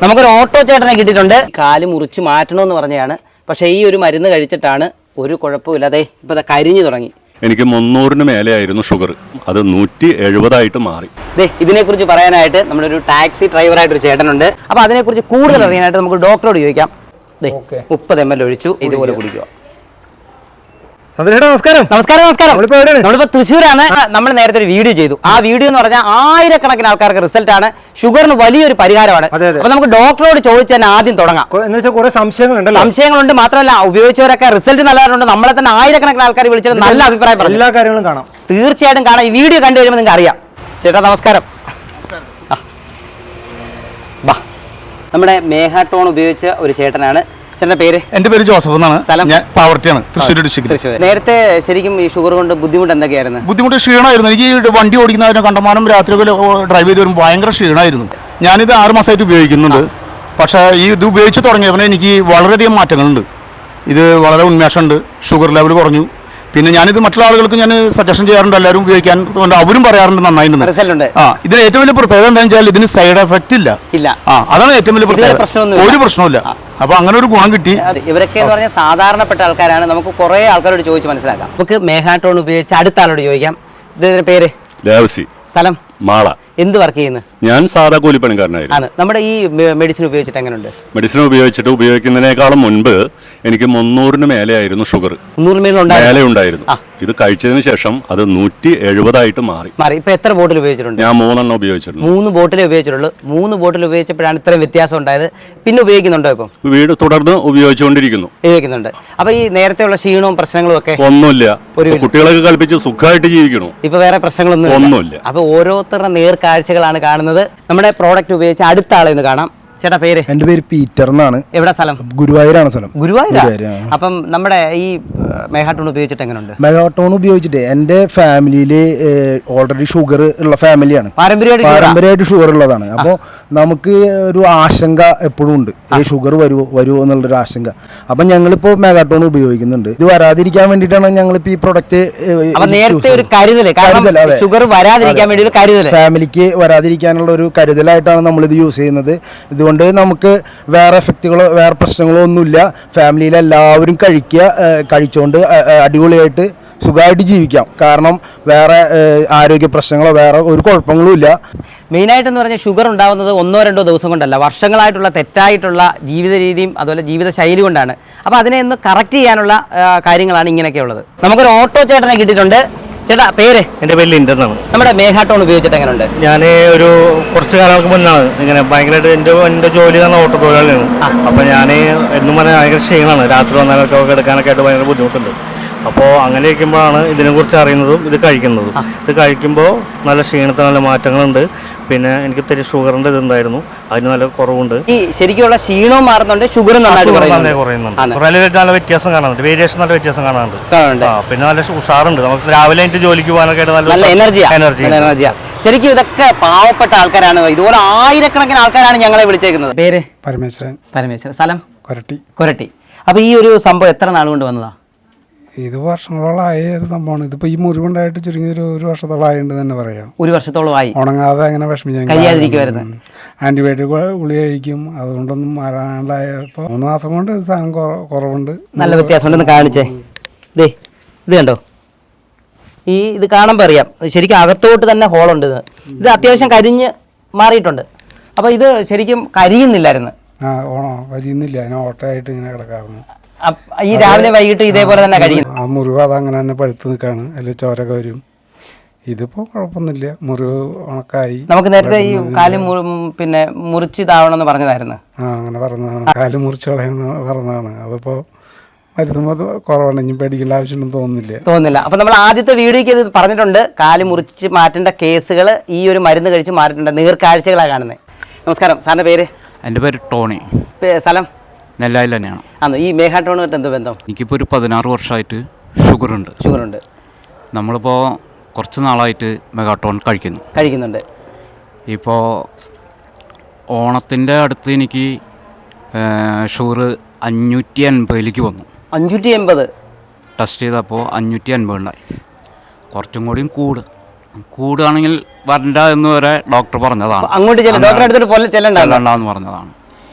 നമുക്കൊരു ഓട്ടോ ചേട്ടനെ കിട്ടിയിട്ടുണ്ട്. കാല് മുറിച്ച് മാറ്റണമെന്ന് പറഞ്ഞതാണ്. പക്ഷേ ഈ ഒരു മരുന്ന് കഴിച്ചിട്ടാണ് ഒരു കുഴപ്പമില്ലാതെ ഇപ്പോൾ കരിഞ്ഞു തുടങ്ങി. എനിക്ക് 300-ന് മേലെയായിരുന്നു ഷുഗർ, അത് 170 മാറി. ഇതിനെക്കുറിച്ച് പറയാനായിട്ട് നമ്മുടെ ഒരു ടാക്സി ഡ്രൈവറായിട്ടൊരു ചേട്ടനുണ്ട്. അപ്പോൾ അതിനെക്കുറിച്ച് കൂടുതൽ അറിയാനായിട്ട് നമുക്ക് ഡോക്ടറോട് ചോദിക്കാം. 30 ml ഒഴിച്ചു, ഇതുപോലെ കുടിക്കുക. നമസ്കാരം. നമസ്കാരം. നമ്മളിപ്പോ തൃശ്ശൂരാണ്. നമ്മൾ നേരത്തെ ഒരു വീഡിയോ ചെയ്തു. ആ വീഡിയോ എന്ന് പറഞ്ഞാൽ ആയിരക്കണക്കിന് ആൾക്കാർക്ക് റിസൾട്ട് ആണ്. ഷുഗറിന് വലിയൊരു പരിഹാരമാണ്. അപ്പൊ നമുക്ക് ഡോക്ടറോട് ചോദിച്ച് തന്നെ ആദ്യം തുടങ്ങാം. സംശയങ്ങളുണ്ട്. മാത്രമല്ല ഉപയോഗിച്ചവരൊക്കെ റിസൾട്ട് നല്ലതായിട്ടുണ്ട്. നമ്മളെ തന്നെ ആയിരക്കണക്കിന് ആൾക്കാർ വിളിച്ചിട്ട് നല്ല അഭിപ്രായം പറഞ്ഞു. എല്ലാ കാര്യങ്ങളും കാണാം. തീർച്ചയായിട്ടും കാണാം. ഈ വീഡിയോ കണ്ടു കഴിയുമ്പോൾ നിങ്ങൾക്ക് അറിയാം. ചേട്ടാ നമസ്കാരം. നമ്മുടെ മേഘാട്ടോൺ ഉപയോഗിച്ച ഒരു ചേട്ടനാണ്. ചേട്ടന്റെ പേര്? എന്റെ പേര് ജോസഫ് എന്നാണ്. ഞാൻ പാവർട്ടിയാണ്, തൃശ്ശൂർ ഡിസ്ട്രിക്ട്. നേരത്തെ ശരിക്കും ഈ ഷുഗർ കൊണ്ട് ബുദ്ധിമുട്ട് എന്തൊക്കെയായിരുന്നു? ബുദ്ധിമുട്ട് ക്ഷീണമായിരുന്നു. എനിക്ക് വണ്ടി ഓടിക്കുന്നതിന് കണ്ടമാനം രാത്രിയൊക്കെ ഡ്രൈവ് ചെയ്ത് വരുമ്പോൾ ഭയങ്കര ക്ഷീണമായിരുന്നു. ഞാനിത് 6 മാസമായിട്ട് ഉപയോഗിക്കുന്നുണ്ട്. പക്ഷേ ഇത് ഉപയോഗിച്ച് തുടങ്ങിയപ്പോൾ എനിക്ക് വളരെയധികം മാറ്റങ്ങളുണ്ട്. ഇത് വളരെ ഉന്മേഷമുണ്ട്. ഷുഗർ ലെവൽ കുറഞ്ഞു. പിന്നെ ഞാനിത് മറ്റുള്ള ആളുകൾക്ക് ഞാൻ സജഷൻ ചെയ്യാറുണ്ട്, എല്ലാവരും ഉപയോഗിക്കാൻ. അവരും പറയാറുണ്ട് നന്നായിട്ടുണ്ട്. ഇതിന് ഏറ്റവും വലിയ പ്രത്യേകത എന്താണെന്ന് വെച്ചാൽ ഇതിന് സൈഡ് എഫക്റ്റ് ഇല്ല. അതാണ് ഏറ്റവും വലിയ പ്രത്യേകത. ഒരു പ്രശ്നമില്ല. അപ്പൊ അങ്ങനെ ഒരു ഗുണം കിട്ടി. ഇവരൊക്കെ എന്ന് പറഞ്ഞാൽ സാധാരണപ്പെട്ട ആൾക്കാരാണ്. നമുക്ക് കുറെ ആൾക്കാരോട് ചോദിച്ച് മനസ്സിലാക്കാം. നമുക്ക് മേഘാട്ടോൺ ഉപയോഗിച്ച് അടുത്ത ആളോട് ചോദിക്കാം. ഇതിന്റെ പേര്? ദേവസി. സ്ഥലം? മാള. എന്ത് വർക്ക് ചെയ്യുന്നു? ഞാൻ സാധാ കൂലിപ്പണിക്കാരനായിരുന്നു. നമ്മുടെ ഈ മെഡിസിൻ ഉപയോഗിച്ചിട്ട് എങ്ങനെയുണ്ട്? മെഡിസിൻ ഉപയോഗിക്കുന്നതിനേക്കാളും മുൻപ് എനിക്ക് 300-ന് മേലെയായിരുന്നു ഷുഗർ. 300 മേലെ ഉണ്ടായിരുന്നു. ഇത് കഴിച്ചതിന് ശേഷം അത് 170 മാറി. ഇപ്പൊ എത്ര ബോട്ടിൽ ഉപയോഗിച്ചിട്ടുണ്ട്? ഞാൻ 3 എണ്ണം ഉപയോഗിച്ചിട്ടുണ്ട്. 3 ബോട്ടിലേ ഉപയോഗിച്ചിട്ടുള്ളൂ. 3 ബോട്ടിൽ ഉപയോഗിച്ചപ്പോഴാണ് ഇത്രയും വ്യത്യാസം ഉണ്ടായത്. പിന്നെ ഉപയോഗിക്കുന്നുണ്ടോ? ഇപ്പൊ തുടർന്ന് ഉപയോഗിച്ചുകൊണ്ടിരിക്കുന്നു. അപ്പൊ ഈ നേരത്തെ ഉള്ള ക്ഷീണവും പ്രശ്നങ്ങളും ഒക്കെ ഒന്നുമില്ല. കുട്ടികളൊക്കെ കളിപ്പിച്ച് സുഖമായിട്ട് ജീവിക്കണം. ഇപ്പൊ വേറെ പ്രശ്നങ്ങളൊന്നും ഇല്ല. അപ്പൊ ഓരോരുത്തരുടെ നേർക്കാഴ്ചകളാണ് കാണുന്നത്. നമ്മുടെ പ്രോഡക്റ്റ് ഉപയോഗിച്ച് അടുത്ത ആളെ ഒന്ന് കാണാം. ചേട്ടാ പേര്? എന്റെ പേര് പീറ്റർ എന്നാണ്. എവിടെ സ്ഥലം? ഗുരുവായൂരാണ് സ്ഥലം. ഗുരുവായൂർ. അപ്പം നമ്മുടെ ഈ മേഘാട്ടോൺ ഉപയോഗിച്ചിട്ട് എങ്ങനെയുണ്ട്? മേഘാട്ടോൺ ഉപയോഗിച്ചിട്ട് എന്റെ ഫാമിലിയില് ഓൾറെഡി ഷുഗർ ഉള്ള ഫാമിലിയാണ്, പാരമ്പര്യമായിട്ട് ഷുഗർ ഉള്ളതാണ്. അപ്പോൾ നമുക്ക് ഒരു ആശങ്ക എപ്പോഴും ഉണ്ട്, ഈ ഷുഗർ വരുമോ എന്നുള്ളൊരു ആശങ്ക. അപ്പം ഞങ്ങളിപ്പോ മേഘാട്ടോൺ ഉപയോഗിക്കുന്നുണ്ട്. ഇത് വരാതിരിക്കാൻ വേണ്ടിയിട്ടാണ് ഞങ്ങളിപ്പോ ഈ പ്രൊഡക്റ്റ് ഫാമിലിക്ക് വരാതിരിക്കാനുള്ള ഒരു കരുതലായിട്ടാണ് നമ്മളിത് യൂസ് ചെയ്യുന്നത്. ഇതുകൊണ്ട് നമുക്ക് വേറെ എഫക്റ്റുകളോ വേറെ പ്രശ്നങ്ങളോ ഒന്നുമില്ല. ഫാമിലിയിൽ എല്ലാവരും കഴിച്ചുകൊണ്ട് അടിപൊളിയായിട്ട് സുഖമായിട്ട് ജീവിക്കാം. കാരണം വേറെ ആരോഗ്യ പ്രശ്നങ്ങളോ വേറെ ഒരു കുഴപ്പങ്ങളും ഇല്ല. മെയിനായിട്ടെന്ന് പറഞ്ഞാൽ ഷുഗർ ഉണ്ടാകുന്നത് 1-2 ദിവസം കൊണ്ടല്ല, വർഷങ്ങളായിട്ടുള്ള തെറ്റായിട്ടുള്ള ജീവിത രീതിയും അതുപോലെ ജീവിത ശൈലി കൊണ്ടാണ്. അപ്പോൾ അതിനെ ഒന്ന് കറക്റ്റ് ചെയ്യാനുള്ള കാര്യങ്ങളാണ് ഇങ്ങനെയൊക്കെ ഉള്ളത്. നമുക്കൊരു ഓട്ടോ ചേട്ടനെ കിട്ടിയിട്ടുണ്ട്. ചേട്ടാ പേര്? എൻ്റെ പേര് ലിൻഡൻ എന്നാണ്. നമ്മുടെ മേഘാട്ടോൺ ഉപയോഗിച്ചിട്ട് എങ്ങനെയുണ്ട്? ഞാൻ ഒരു കുറച്ച് കാലങ്ങൾക്ക് മുന്നാണ് ഇങ്ങനെ ഭയങ്കരമായിട്ട് എൻ്റെ ജോലി തന്നെ ഓട്ടോ തൊഴിലാളിയാണ്. അപ്പോൾ ഞാൻ എന്നും പറഞ്ഞാൽ ഭയങ്കര ക്ഷീണമാണ്. രാത്രി വന്നാലൊക്കെ എടുക്കാനൊക്കെ ആയിട്ട് ഭയങ്കര ബുദ്ധിമുട്ടുണ്ട്. അപ്പോൾ അങ്ങനെ ഇരിക്കുമ്പോഴാണ് ഇതിനെക്കുറിച്ച് അറിയുന്നതും ഇത് കഴിക്കുന്നതും. ഇത് കഴിക്കുമ്പോൾ നല്ല ക്ഷീണത്തിന് നല്ല മാറ്റങ്ങളുണ്ട്. പിന്നെ എനിക്ക് ഇത്തിരി ഷുഗറിൻ്റെ ഇതുണ്ടായിരുന്നു, അതിന് നല്ല കുറവുണ്ട്. ഈ ശരിക്കുള്ള ക്ഷീണവും മാറുന്നുണ്ട്, ഷുഗറും കുറയുന്നുണ്ട്. നല്ല വ്യത്യാസം കാണുന്നുണ്ട്, വേരിയേഷൻ നല്ല വ്യത്യാസം കാണാറുണ്ട്. പിന്നെ നല്ല ഉഷാറുണ്ട്. നമുക്ക് രാവിലെ എനിക്ക് ജോലിക്ക് പോകാനൊക്കെ നല്ല എനർജിയാ. ശരിക്കും ഇതൊക്കെ പാവപ്പെട്ട ആൾക്കാരാണ്. ഇതുപോലെ ആയിരക്കണക്കിന് ആൾക്കാരാണ് ഞങ്ങളെ വിളിച്ചേക്കുന്നത്. പേര്? പരമേശ്വരൻ. സ്ഥലം? കൊരട്ടി. അപ്പൊ ഈ ഒരു സംഭവം എത്ര നാൾ കൊണ്ട് വന്നതാ? ഇത് വർഷങ്ങളോളമായ ഒരു സംഭവമാണ്. ഇതിപ്പോൾ ഈ മുറിവുണ്ടായിട്ട് ചുരുങ്ങി ഒരു വർഷത്തോളമായിട്ട് തന്നെ പറയാം. 1 വർഷത്തോളമായി ഉണങ്ങാതെ അങ്ങനെ വിഷമിച്ചു. ആന്റിബയോട്ടിക് ഗുളിക കഴിക്കും, അതുകൊണ്ടൊന്നും മാറാണ്ടായപ്പോൾ 3 മാസം കൊണ്ട് സാധനം കുറവുണ്ട്, നല്ല വ്യത്യാസമുണ്ടെന്ന് കാണിച്ചേ. ഇത് കണ്ടോ? ഇത് കാണുമ്പോൾ അറിയാം ശരിക്കും അകത്തോട്ട് തന്നെ ഹോളുണ്ട്. ഇത് അത്യാവശ്യം കരിഞ്ഞ് മാറിയിട്ടുണ്ട്. അപ്പോൾ ഇത് ശരിക്കും കരിയുന്നില്ലായിരുന്നു. കരിയുന്നില്ല, അതിന് ഓട്ടമായിട്ട് ഇങ്ങനെ കിടക്കാറുണ്ട്. ഈ രാവിലെ വൈകിട്ട് ഇതേപോലെ തന്നെ കഴിയും. ആ മുറിവ് അതങ്ങനെ തന്നെ പഴുത്ത് നിൽക്കാണ്, അല്ലെങ്കിൽ ചോരൊക്കെ വരും. ഇതിപ്പോ കുഴപ്പമൊന്നുമില്ല, മുറിവ് ഉണക്കായി. നമുക്ക് നേരത്തെ ഈ കാല് പിന്നെ മുറിച്ച് ഇതാവണമെന്ന് പറഞ്ഞതായിരുന്നു. അങ്ങനെ പറഞ്ഞതാണ്, കാല് മുറിച്ച് കളയണമെന്ന് പറഞ്ഞതാണ്. അതിപ്പോ മരുന്നുമ്പോൾ കുറവാണ്, ഇനി പേടിക്കേണ്ട ആവശ്യമൊന്നും തോന്നുന്നില്ല. അപ്പൊ നമ്മൾ ആദ്യത്തെ വീഡിയോക്ക് ഇത് പറഞ്ഞിട്ടുണ്ട്, കാല് മുറിച്ച് മാറ്റേണ്ട കേസുകൾ ഈ ഒരു മരുന്ന് കഴിച്ച് മാറിയിട്ടുണ്ട്. നേർക്കാഴ്ചകളാണ് കാണുന്നത്. നമസ്കാരം, സാറിന്റെ പേര്? എൻ്റെ പേര് ടോണി. സ്ഥലം? നെല്ലായിൽ തന്നെയാണ്. ഈ മേഘാട്ടോണുമായിട്ട് എന്ത് ബന്ധം? എനിക്കിപ്പോൾ ഒരു 16 വർഷമായിട്ട് ഷുഗറുണ്ട്. നമ്മളിപ്പോൾ കുറച്ച് നാളായിട്ട് മെഗാട്ടോൺ കഴിക്കുന്നുണ്ട്. ഇപ്പോൾ ഓണത്തിൻ്റെ അടുത്ത് എനിക്ക് ഷുഗർ 580 വന്നു. 580? ടെസ്റ്റ് ചെയ്തപ്പോൾ 580 ഉണ്ടായി. കുറച്ചും കൂടിയും കൂടുകയാണെങ്കിൽ വരണ്ട എന്ന് വരെ ഡോക്ടർ പറഞ്ഞതാണ്. അങ്ങോട്ട് ഡോക്ടറെ അടുത്തോട്ട് ചെല്ലണ്ടെന്ന് പറഞ്ഞതാണ്.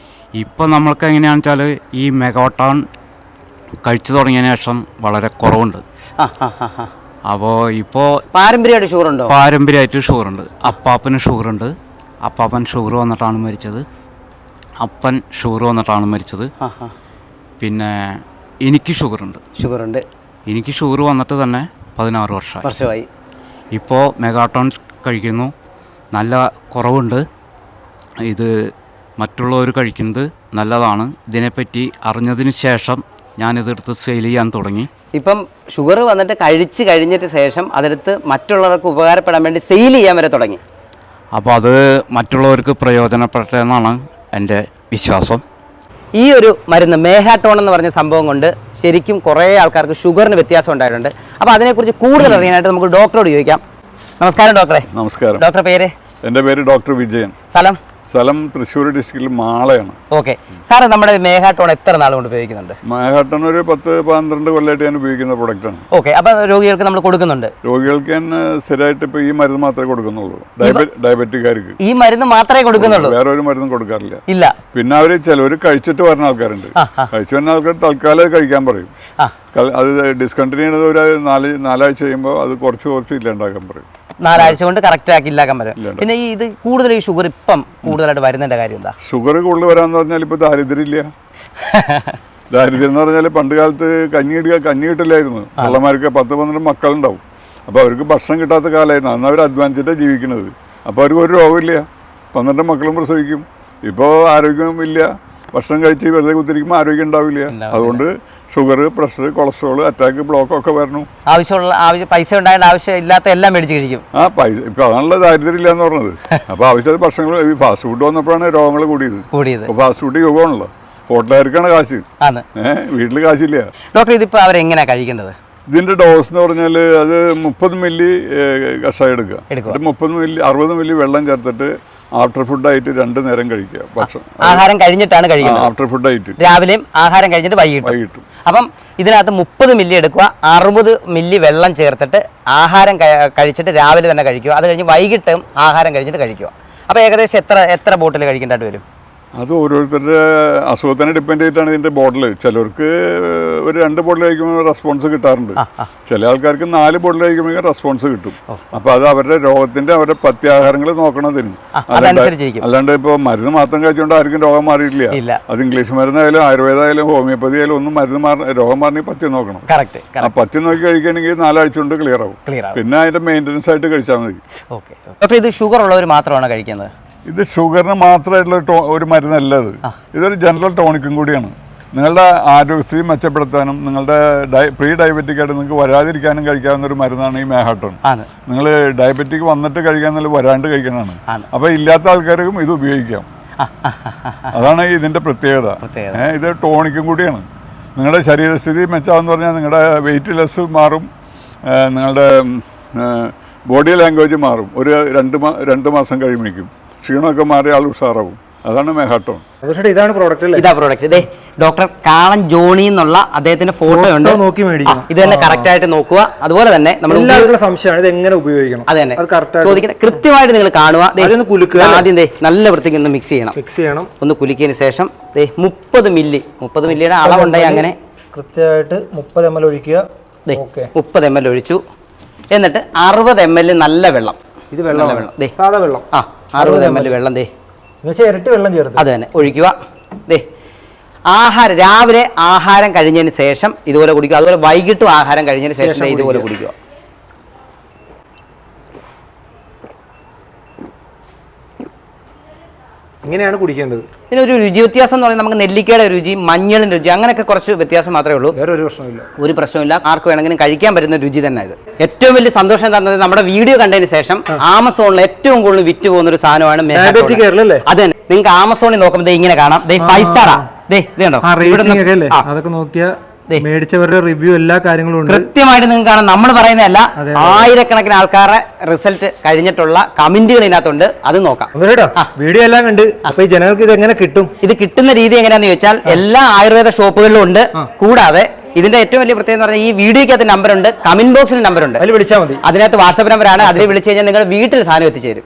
ഇപ്പം നമ്മൾക്ക് എങ്ങനെയാണെന്ന് വെച്ചാൽ ഈ മെഗാട്ടോൺ കഴിച്ചു തുടങ്ങിയതിന് ശേഷം വളരെ കുറവുണ്ട്. അപ്പോൾ ഇപ്പോൾ പാരമ്പര്യമായിട്ട് ഷുഗർ ഉണ്ടോ? പാരമ്പര്യമായിട്ട് ഷുഗറുണ്ട്. അപ്പാപ്പന് ഷുഗറുണ്ട്. അപ്പാപ്പൻ ഷുഗർ വന്നിട്ടാണ് മരിച്ചത്. അപ്പൻ ഷുഗർ വന്നിട്ടാണ് മരിച്ചത്. പിന്നെ എനിക്ക് ഷുഗറുണ്ട്. എനിക്ക് ഷുഗർ വന്നിട്ട് തന്നെ 16 വർഷമായി. ഇപ്പോൾ മെഗാട്ടോൺ കഴിക്കുന്നു, നല്ല കുറവുണ്ട്. ഇത് മറ്റുള്ളവർ കഴിക്കുന്നത് നല്ലതാണ്. ഇതിനെപ്പറ്റി അറിഞ്ഞതിന് ശേഷം ഞാനിതെടുത്ത് സെയിൽ ചെയ്യാൻ തുടങ്ങി. ഇപ്പം ഷുഗർ വന്നിട്ട് കഴിച്ച് കഴിഞ്ഞിട്ട് ശേഷം അതെടുത്ത് മറ്റുള്ളവർക്ക് ഉപകാരപ്പെടാൻ വേണ്ടി സെയിൽ ചെയ്യാൻ വരെ തുടങ്ങി. അപ്പോൾ അത് മറ്റുള്ളവർക്ക് പ്രയോജനപ്പെട്ടെന്നാണ് എൻ്റെ വിശ്വാസം. ഈ ഒരു മരുന്ന് മേഹാട്ടോൺ എന്ന് പറഞ്ഞ സംഭവം കൊണ്ട് ശരിക്കും കുറേ ആൾക്കാർക്ക് ഷുഗറിന് വ്യത്യാസം ഉണ്ടായിട്ടുണ്ട്. അപ്പോൾ അതിനെക്കുറിച്ച് കൂടുതൽ അറിയാനായിട്ട് നമുക്ക് ഡോക്ടറോട് ചോദിക്കാം. നമസ്കാരം ഡോക്ടറെ. നമസ്കാരം. ഡോക്ടർ പേര്? എൻ്റെ പേര് ഡോക്ടർ വിജയൻ. സ്ഥലം? സ്ഥലം തൃശ്ശൂർ ഡിസ്ട്രിക്റ്റിൽ മാളയാണ്. ഓക്കെ സാറ് നമ്മുടെ മേഹാട്ടോൺ എത്ര നാൾ കൊണ്ട് ഉപയോഗിക്കുന്നുണ്ട്? മേഹാട്ടോൺ ഒരു 10-12 കൊല്ലമായിട്ട് ഞാൻ ഉപയോഗിക്കുന്ന പ്രൊഡക്റ്റാണ്. ഓക്കെ, അപ്പോൾ രോഗികൾക്ക് നമ്മൾ കൊടുക്കുന്നുണ്ട്? രോഗികൾക്ക് ഞാൻ സ്ഥിരമായിട്ട് ഇപ്പോൾ ഈ മരുന്ന് മാത്രമേ കൊടുക്കുന്നുള്ളൂ. ഡയബറ്റിക്കാർക്ക് ഈ മരുന്ന് മാത്രമേ കൊടുക്കുന്നുള്ളൂ, വേറെ ഒരു മരുന്നും കൊടുക്കാറില്ല. ഇല്ല. പിന്നെ അവർ ചിലവർ കഴിച്ചിട്ട് വരുന്ന ആൾക്കാരുണ്ട്. കഴിച്ചു വരുന്ന ആൾക്കാർ തൽക്കാലം കഴിക്കാൻ പറയും. അത് ഡിസ്കണ്ടിന്യൂ ചെയ്യുന്നത് ഒരു 4 ആഴ്ച കഴിയുമ്പോൾ അത് കുറച്ച് ഇല്ലാണ്ടാക്കാൻ പറയും. 4 ആഴ്ച കൊണ്ട് കറക്റ്റ് ആക്കില്ലാക്കാൻ പറ്റും. പിന്നെ ഈ ഇത് കൂടുതൽ ഈ ഷുഗർ ഇപ്പം കൂടുതലായിട്ട് വരുന്നതിന്റെ കാര്യം എന്താ? ഷുഗർ കൂടുതൽ വരാന്ന് പറഞ്ഞാൽ ഇപ്പൊ ദാരിദ്ര്യമില്ല. ദാരിദ്ര്യം എന്ന് പറഞ്ഞാൽ പണ്ട് കാലത്ത് കഞ്ഞി കിട്ടില്ലായിരുന്നു. പിള്ളമാർക്ക് 10-12 മക്കളുണ്ടാവും. അപ്പോൾ അവർക്ക് ഭക്ഷണം കിട്ടാത്ത കാലമായിരുന്നു. അന്ന് അവർ അധ്വാനിച്ചിട്ടാണ് ജീവിക്കുന്നത്. അപ്പോൾ അവർക്ക് ഒരു രോഗമില്ല, 12 മക്കളും പ്രസവിക്കും. ഇപ്പോൾ ആരോഗ്യം ഇല്ല, ഭക്ഷണം കഴിച്ച് വെറുതെ കുത്തിരിക്കുമ്പോൾ ആരോഗ്യം ഉണ്ടാവില്ല. അതുകൊണ്ട് sugar, pressure, cholesterol, attack, block ഒക്കെ വരണം. പൈസ ഉണ്ടായിട്ട് ആവശ്യം ഇല്ലാത്ത എല്ലാം മേടിച്ച് കഴിക്കും. പൈസ ഇപ്പൊ അതാണല്ലോ ദാരിദ്ര്യം ഇല്ല എന്ന് പറഞ്ഞത്. അപ്പോൾ ആവശ്യമായ ഭക്ഷണങ്ങൾ ഈ ഫാസ്റ്റ് ഫുഡ് വന്നപ്പോഴാണ് രോഗങ്ങൾ കൂടിയത്. Fast food യുഗമാണല്ലോ. ഹോട്ടലുകാർക്കാണ് കാശ്, വീട്ടിൽ കാശില്ല. ഡോക്ടർ, ഇതിപ്പോൾ അവരെങ്ങനെയാണ് കഴിക്കേണ്ടത്? ഇതിന്റെ ഡോസ് എന്ന് പറഞ്ഞാൽ അത് 30 മില്ലി കഷായം എടുക്കുക. 60 മില്ലി വെള്ളം ചേർത്തിട്ട് ആഫ്റ്റർ ഫുഡായിട്ട് 2 നേരം കഴിക്കുക. ഭക്ഷണം ആഹാരം കഴിഞ്ഞിട്ടാണ് കഴിക്കുന്നത്. ആഫ്റ്റർ ഫുഡായിട്ട് രാവിലെയും ആഹാരം കഴിഞ്ഞിട്ട് വൈകിട്ടും. അപ്പം ഇതിനകത്ത് 30 മില്ലി എടുക്കുക, 60 മില്ലി വെള്ളം ചേർത്തിട്ട് ആഹാരം കഴിച്ചിട്ട് രാവിലെ തന്നെ കഴിക്കുക. അത് കഴിഞ്ഞ് വൈകിട്ടും ആഹാരം കഴിച്ചിട്ട് കഴിക്കുക. അപ്പോൾ ഏകദേശം എത്ര ബോട്ടിൽ കഴിക്കേണ്ടതായിട്ട് വരും? അത് ഓരോരുത്തരുടെ അസുഖത്തിനെ ഡിപ്പെൻഡ് ചെയ്തിട്ടാണ് ഇതിൻ്റെ ബോട്ടിൽ. ചിലർക്ക് ഒരു 2 ബോട്ടിൽ കഴിക്കുമ്പോൾ റെസ്പോൺസ് കിട്ടാറുണ്ട്. ചില ആൾക്കാർക്ക് 4 ബോട്ടിൽ കഴിക്കുമ്പോൾ റെസ്പോൺസ് കിട്ടും. അപ്പോൾ അത് അവരുടെ രോഗത്തിൻ്റെ അവരുടെ പഥ്യാഹാരങ്ങൾ നോക്കണതിന്. അല്ലാണ്ട് ഇപ്പോൾ മരുന്ന് മാത്രം കഴിച്ചുകൊണ്ട് ആർക്കും രോഗം മാറിയിട്ടില്ല. അത് ഇംഗ്ലീഷ് മരുന്നായാലും ആയുർവേദ ആയാലും ഹോമിയോപ്പതി ആയാലും ഒന്നും രോഗം മാറി പഥ്യം നോക്കണം. ആ പഥ്യം നോക്കി കഴിക്കുകയാണെങ്കിൽ 4 ആഴ്ച കൊണ്ട് ക്ലിയർ ആവും. പിന്നെ അതിൻ്റെ മെയിൻ്റനൻസ് ആയിട്ട് കഴിച്ചാൽ മതി. അപ്പോൾ ഇത് ഷുഗർ ഉള്ളവർ മാത്രമാണ് കഴിക്കുന്നത്? ഇത് ഷുഗറിന് മാത്രമായിട്ടുള്ള ഒരു മരുന്നല്ല. ഇതൊരു ജനറൽ ടോണിക്കും കൂടിയാണ്. നിങ്ങളുടെ ആരോഗ്യസ്ഥിതി മെച്ചപ്പെടുത്താനും നിങ്ങളുടെ പ്രീ ഡയബറ്റിക് ആയിട്ട് നിങ്ങൾക്ക് വരാതിരിക്കാനും കഴിക്കാവുന്ന ഒരു മരുന്നാണ് ഈ മേഹാട്ടോൺ. നിങ്ങൾ ഡയബറ്റിക് വന്നിട്ട് കഴിക്കാന്നല്ല, വരാണ്ട് കഴിക്കാനാണ്. അപ്പോൾ ഇല്ലാത്ത ആൾക്കാർക്കും ഇത് ഉപയോഗിക്കാം. അതാണ് ഇതിൻ്റെ പ്രത്യേകത. ഇത് ടോണിക്കും കൂടിയാണ്. നിങ്ങളുടെ ശരീരസ്ഥിതി മെച്ചമാണെന്ന് പറഞ്ഞാൽ നിങ്ങളുടെ വെയിറ്റ് ലെസ് മാറും, നിങ്ങളുടെ ബോഡി ലാംഗ്വേജ് മാറും. ഒരു 2 മാസം കഴിയുമ്പോഴേക്കും ക്ഷീണമൊക്കെ മാറി ആൾ ഉഷാറാവും. അതാണ് മേഹാട്ടോൺ. ഇതാണ് പ്രോഡക്റ്റ്. ഇതാ പ്രോഡക്റ്റ്. ഇതേ ഡോക്ടർ കാളൻ ജോണി എന്നുള്ള അദ്ദേഹത്തിന്റെ ഫോട്ടോ ഉണ്ട്. നോക്കി മേടിക്കണം. ഇത് തന്നെ കറക്റ്റ് ആയിട്ട് നോക്കുക. അതുപോലെ തന്നെ നമ്മൾ സംശയമാണ് ഇത് എങ്ങനെ ഉപയോഗിക്കണം. അത് തന്നെ ചോദിക്കുന്നത് കൃത്യമായിട്ട് നിങ്ങൾ കാണുക. ആദ്യം നല്ല വൃത്തിക്ക് ഒന്ന് മിക്സ് ചെയ്യണം. ഒന്ന് കുലുക്കിയതിന് ശേഷം 30 മില്ലിയുടെ അളവുണ്ടായി. അങ്ങനെ കൃത്യമായിട്ട് 30 ml ഒഴിക്കുക. 30 ml ഒഴിച്ചു. എന്നിട്ട് 60 ml നല്ല വെള്ളം. ഇത് വെള്ളം സാധാ വെള്ളം. 60 ml വെള്ളം ഇരട്ടി വെള്ളം ചേർത്ത് അത് തന്നെ ഒഴിക്കുക. രാവിലെ ആഹാരം കഴിഞ്ഞതിന് ശേഷം ഇതുപോലെ കുടിക്കുക. അതുപോലെ വൈകിട്ടും ആഹാരം കഴിഞ്ഞതിന് ശേഷം ഇതുപോലെ കുടിക്കുക. ഇങ്ങനെയാണ് കുടിക്കേണ്ടത്. ഇതിനൊരു രുചി വ്യത്യാസം എന്ന് പറയുന്നത് നമുക്ക് നെല്ലിക്കയുടെ രുചി, മഞ്ഞളിൻ്റെ രുചി, അങ്ങനെയൊക്കെ കുറച്ച് വ്യത്യാസം മാത്രമേ ഉള്ളൂ. വേറെ ഒരു പ്രശ്നമില്ല. ആർക്ക് വേണമെങ്കിലും കഴിക്കാൻ പറ്റുന്ന രുചി തന്നെ ഇത്. ഏറ്റവും വലിയ സന്തോഷം എന്താണെന്ന് നമ്മുടെ വീഡിയോ കണ്ടതിന് ശേഷം ആമസോണിൽ ഏറ്റവും കൂടുതൽ വിറ്റ് പോകുന്ന ഒരു സാധനമാണ് അത് തന്നെ. നിങ്ങൾക്ക് ആമസോണിൽ നോക്കുമ്പോൾ ഇങ്ങനെ കാണാം. 5 സ്റ്റാറാ. അതൊക്കെ നോക്കിയാൽ മേടിച്ചവരുടെ റിവ്യൂ എല്ലാ കാര്യങ്ങളും ഉണ്ട്. കൃത്യമായിട്ട് നിങ്ങൾക്ക് കാണാം. നമ്മൾ പറയുന്നതല്ല, ആയിരക്കണക്കിന് ആൾക്കാരുടെ റിസൾട്ട് കഴിഞ്ഞിട്ടുള്ള കമന്റുകൾ ഇതിനകത്തുണ്ട്. അത് നോക്കാം. വീഡിയോ എല്ലാം കണ്ട് അപ്പൊ ഈ ജനങ്ങൾക്ക് ഇത് എങ്ങനെ കിട്ടും? ഇത് കിട്ടുന്ന രീതി എങ്ങനെയാന്ന് ചോദിച്ചാൽ എല്ലാ ആയുർവേദ ഷോപ്പുകളിലും ഉണ്ട്. കൂടാതെ ഇതിന്റെ ഏറ്റവും വലിയ പ്രത്യേകത എന്ന് പറഞ്ഞാൽ ഈ വീഡിയോയ്ക്കകത്ത് നമ്പർ ഉണ്ട്, കമന്റ് ബോക്സിൽ നമ്പർ ഉണ്ട്. അതിൽ വിളിച്ചാൽ മതി. അതിനകത്ത് വാട്സ്ആപ്പ് നമ്പറാണ്. അതിൽ വിളിച്ചു കഴിഞ്ഞാൽ നിങ്ങളുടെ വീട്ടിൽ സാധനം എത്തിച്ചേരും.